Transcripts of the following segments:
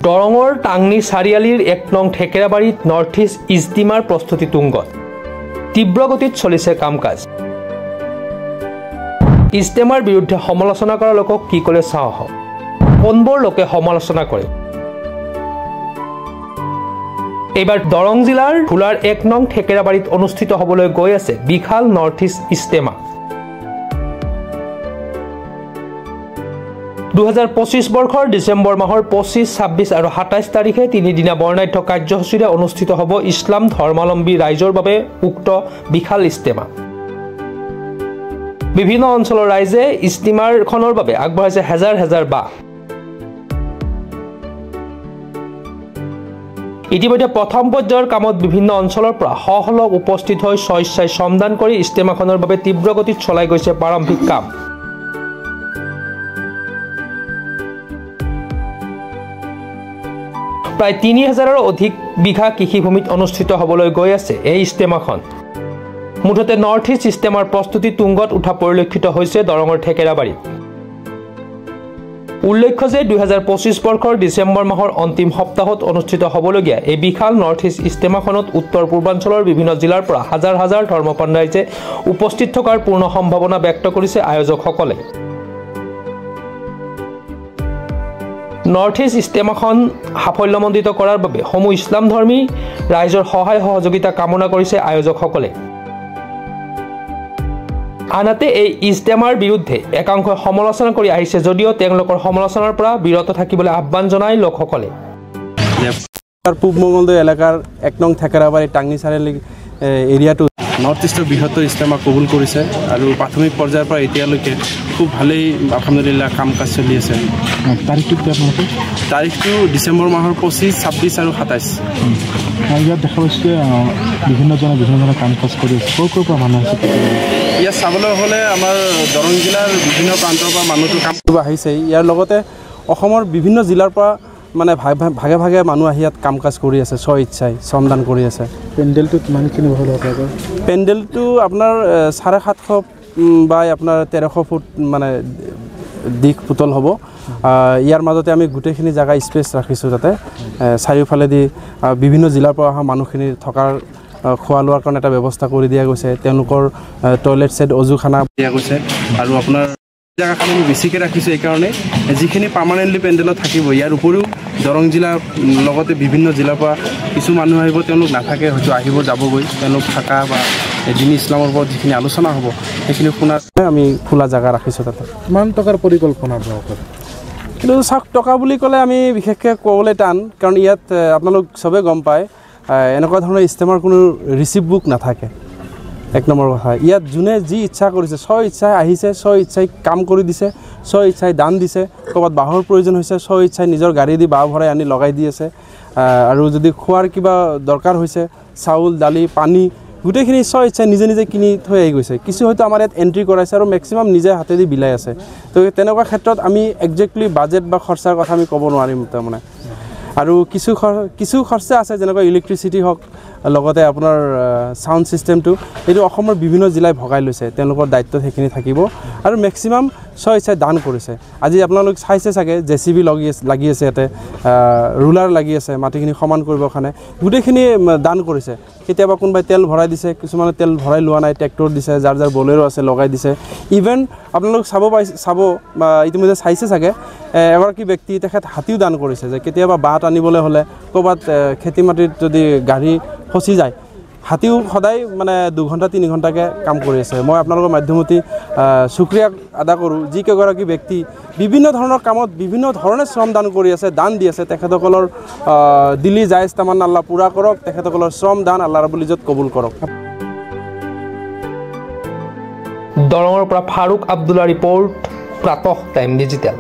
দৰঙৰ টাংনি চাৰিআলিৰ ১ নং ঠেকেৰাবাৰীত নৰ্থ ইষ্ট ইজতিমাৰ প্ৰস্তুতি তুংগত তীব্ৰ গতিত চলিছে কাম-কাজ ইজতেমাৰ বিৰুদ্ধে সমালোচনা কৰা লোকক কি কৰে চাওঁ আহক কোনবোৰ লোকে সমালোচনা কৰে এইবাৰ দৰং জিলাৰ ভোলাৰ ১ নং ঠেকেৰাবাৰীত অনুষ্ঠিত হ'বলৈ গৈ আছে বিশাল নৰ্থ ইষ্ট ইজতেমা 2025 বৰ্ষৰ ডিসেম্বৰ মাহৰ 25, 26 আৰু 27 তাৰিখে তিনিদিনা বৰ্ণাঢ্য কাৰ্যসূচীৰে অনুষ্ঠিত হ'ব ইছলাম ধৰ্মাৱলম্বী ৰাইজৰ বাবে উক্ত বিশাল ইজতেমা বিভিন্ন অঞ্চলৰ ৰাইজে ইজতেমাৰখনৰ বাবে আগবঢ়াইছে হাজাৰ হাজাৰ বাহ ইতিমধ্যে প্ৰথম পৰ্যায়ৰ কামত বিভিন্ন অঞ্চলৰ পৰা সহলগ উপস্থিত হৈ স্বেচ্ছাই শ্ৰমদান কৰি ইজতেমাখনৰ বাবে তীব্ৰ গতিত চলাই গৈছে প্ৰাৰম্ভিক কাম প্ৰায় ৩০০০ৰো অধিক বিঘা কৃষিভূমিত অনুষ্ঠিত হ'বলৈ গৈ আছে এই ইজতেমাখন মুঠতে নৰ্থ ইষ্ট ইজতেমাৰ প্ৰস্তুতি তুংগত উঠা পৰিলক্ষিত হৈছে দৰঙৰ ঠেকেৰাবাৰীত উল্লেখ্য যে 2025 বৰ্ষৰ ডিসেম্বৰ মাহৰ অন্তিম সপ্তাহত অনুষ্ঠিত হ'বলগীয়া এই বিশাল নৰ্থ ইষ্ট ইজতেমাখনত উত্তৰ পূৰ্বাঞ্চলৰ বিভিন্ন জিলাৰ পৰা হাজাৰ হাজাৰ ধৰ্মপ্ৰাণ ৰাইজে উপস্থিত থকাৰ পূৰ্ণ সম্ভাৱনা ব্যক্ত কৰিছে আয়োজকসকলে নৰ্থ ইষ্ট ইজতেমাখন সাফল্যমণ্ডিত কৰাৰ বাবে সমূহ ইছলামধৰ্মী ৰাইজৰ সহায় সহযোগিতা কামনা কৰিছে আয়োজকসকলে আনহাতে এই ইজতেমাৰ বিৰুদ্ধে একাংশই সমালোচনা কৰি আহিছে যদিও তেওঁলোকৰ সমালোচনাৰ পৰা বিৰত থাকিবলৈ আহ্বান জনায় লোকসকলে পূব মঙ্গলদৈ এলেকাৰ ১ নং ঠেকেৰাবাৰী টাংনি চাৰিআলি এৰিয়াটো নৰ্থ ইষ্টৰ বৃহত্তৰ ইজতেমা কবুল কৰিছে আৰু প্ৰাথমিক পৰ্যায়ৰ পৰা এতিয়ালৈকে খুব ভালেই আলহামদুলিল্লাহ কাম কাজ চলি আছে তাৰিখটো ডিচেম্বৰ মাহৰ 25, 26 আৰু 27 ইয়াত দেখা পাইছে বিভিন্ন ধৰণৰ কাম কাজ কৰি আছে ক'ৰ পৰা মানুহ আছে ইয়াত চাবলৈ হ'লে আমাৰ দৰং জিলাৰ বিভিন্ন প্ৰান্তৰ পৰা মানুহটো কাম কৰিব আহিছে ইয়াৰ লগতে অসমৰ বিভিন্ন জিলাৰ পৰা মানে ভাগে ভাগে মানুহ আহি ইয়াত কাম কাজ কৰি আছে স্ব ইচ্ছাই শ্ৰমদান কৰি আছে পেণ্ডেলটো কিমানখিনি বহল হ'ব পেণ্ডেলটো আপোনাৰ 750 বা আপোনাৰ 1300 ফুট মানে দিশ পুতল হ'ব ইয়াৰ মাজতে আমি গোটেইখিনি জায়গা স্পেচ ৰাখিছোঁ তাতে চাৰিওফালেদি বিভিন্ন জিলাৰ পৰা অহা মানুহখিনি থকাৰ খোৱা লোৱাৰ কাৰণে এটা ব্যৱস্থা কৰি দিয়া গৈছে তেওঁলোকৰ টয়লেট সেট অজুখানা দিয়া গৈছে আৰু আপোনাৰ জায়গাখন আমি বেছিকৈ ৰাখিছোঁ এইকাৰণে যিখিনি পাৰ্মানেণ্টলি পেণ্ডেলত থাকিব ইয়াৰ উপৰিও দৰং জিলাৰ লগতে বিভিন্ন জিলাৰ পৰা কিছু মানুহ আহিব তেওঁলোক নাথাকে হয়তো আহিব যাবগৈ তেওঁলোক থকা বা দিনী ইছলামৰ ওপৰত যিখিনি আলোচনা হ'ব সেইখিনি শুনাৰ আমি খোলা জায়গা ৰাখিছোঁ তাতে কিমান টকাৰ পৰিকল্পনা আপোনালোকৰ কিন্তু চাওক টকা বুলি ক'লে আমি বিশেষকৈ ক'বলৈ টান কাৰণ ইয়াত আপোনালোক চবেই গম পায় এনেকুৱা ধৰণৰ ইজতেমাৰ কোনো ৰিচিপ্ট বুক নাথাকে 1 নম্বৰ কথা ইয়াত যোনে যি ইচ্ছা কৰিছে স্ব ইচ্ছাই আহিছে স্ব ইচ্ছাই কাম কৰি দিছে স্ব ইচ্ছাই দান দিছে ক'ৰবাত বাঁহৰ প্ৰয়োজন হৈছে স্ব ইচ্ছাই নিজৰ গাড়ী দি বাঁহ ভৰাই আনি লগাই দি আছে আৰু যদি খোৱাৰ কিবা দৰকাৰ হৈছে চাউল দালি পানী গোটেইখিনি স্ব ইচ্ছাই নিজে নিজে কিনি থৈ আহি গৈছে কিছু হয়তো আমাৰ ইয়াত এণ্ট্ৰি কৰাইছে আৰু মেক্সিমাম নিজে হাতেদি বিলাই আছে তো তেনেকুৱা ক্ষেত্ৰত আমি একজেক্টলি বাজেট বা খৰচাৰ কথা আমি ক'ব নোৱাৰিম তাৰমানে আৰু কিছু খৰচা আছে যেনেকৈ ইলেক্ট্ৰিচিটি হওক লগতে আপোনাৰ সাউণ্ড সিস্টেমটো এইটো অসমৰ বিভিন্ন জিলাই ভগাই লৈছে তেওঁলোকৰ দায়িত্ব সেইখিনি থাকিব আৰু মেক্সিমাম স্ব ইচ্ছাই দান কৰিছে আজি আপোনালোক চাইছে চাগে জেচিবি লাগি আছে ইয়াতে ৰুলাৰ লাগি আছে মাটিখিনি সমান কৰিবৰ কাৰণে গোটেইখিনি দান কৰিছে কেতিয়াবা কোনোবাই তেল ভৰাই দিছে কিছুমানে তেল ভৰাই লোৱা নাই ট্ৰেক্টৰ দিছে যাৰ যাৰ বলেৰো আছে লগাই দিছে ইভেন আপোনালোক চাব বা ইতিমধ্যে চাইছে চাগে এগৰাকী ব্যক্তি তেখেত হাতীও দান কৰিছে যে কেতিয়াবা বাট আনিবলৈ হ'লে ক'ৰবাত খেতি মাটিত যদি গাড়ী ফচি যায় হাতীও সদায় মানে 2 ঘণ্টা 3 ঘণ্টাকৈ কাম কৰি আছে মই আপোনালোকৰ মাধ্যমতে শুক্ৰিয়া আদা কৰোঁ যিকেইগৰাকী ব্যক্তি বিভিন্ন ধৰণৰ কামত বিভিন্ন ধৰণে শ্ৰমদান কৰি আছে দান দি আছে তেখেতসকলৰ দিলি জায়েজ তামান্না আল্লাহ পূৰা কৰক তেখেতসকলৰ শ্ৰম দান আল্লাহ ৰাব্বুল ইজ্জত কবুল কৰক দৰঙৰ পৰা ফাৰুক আব্দুল্লা ৰিপৰ্ট প্ৰাতঃ time digital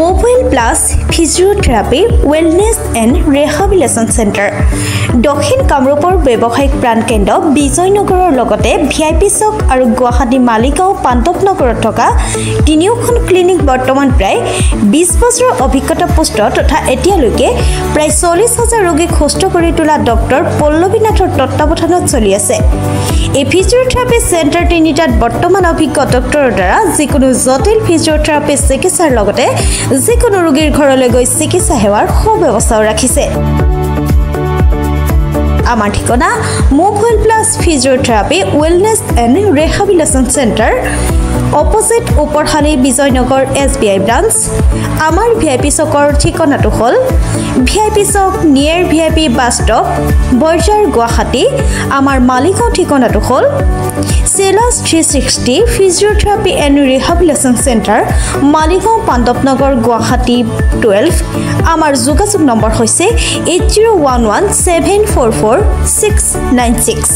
mobile plus physiotherapy wellness and rehabilitation centre দক্ষিণ কামৰূপৰ ব্যৱসায়িক প্ৰাণকেন্দ্ৰ বিজয়নগৰৰ লগতে ভিআইপি চক আৰু গুৱাহাটী মালিগাঁও পাণ্ডৱনগৰত থকা তিনিওখন ক্লিনিক বৰ্তমান প্ৰায় 20 বছৰৰ অভিজ্ঞতা পুষ্ট তথা এতিয়ালৈকে প্ৰায় 40,000 ৰোগীক সুস্থ কৰি তোলা ডক্টৰ পল্লৱীনাথৰ তত্ত্বাৱধানত চলি আছে। এই ফিজিওথেৰাপি চেণ্টাৰ তিনিটাত বৰ্তমান অভিজ্ঞ ডক্টৰৰ দ্বাৰা যিকোনো জটিল ফিজিওথেৰাপি চিকিৎসাৰ লগতে যিকোনো ৰোগীৰ ঘৰলৈ গৈ চিকিৎসা সেৱাৰ সুব্যৱস্থাও ৰাখিছে। আমাৰ ঠিকনা mobile plus physiotherapy wellness and rehabilitation centre opposite Uparhali Bijoynagar SBI branch. আমাৰ ভিআইপি চকৰ ঠিকনাটো হ'ল VIP Chowk near VIP bus stop Borjhar Guwahati. আমাৰ মালিগাঁও ঠিকনাটো হ'ল চেলাছ 360 physiotherapy and rehabilitation centre Maligaon Pandavnagar Guwahati 12। আমাৰ যোগাযোগ নম্বৰ হৈছে 8011744696।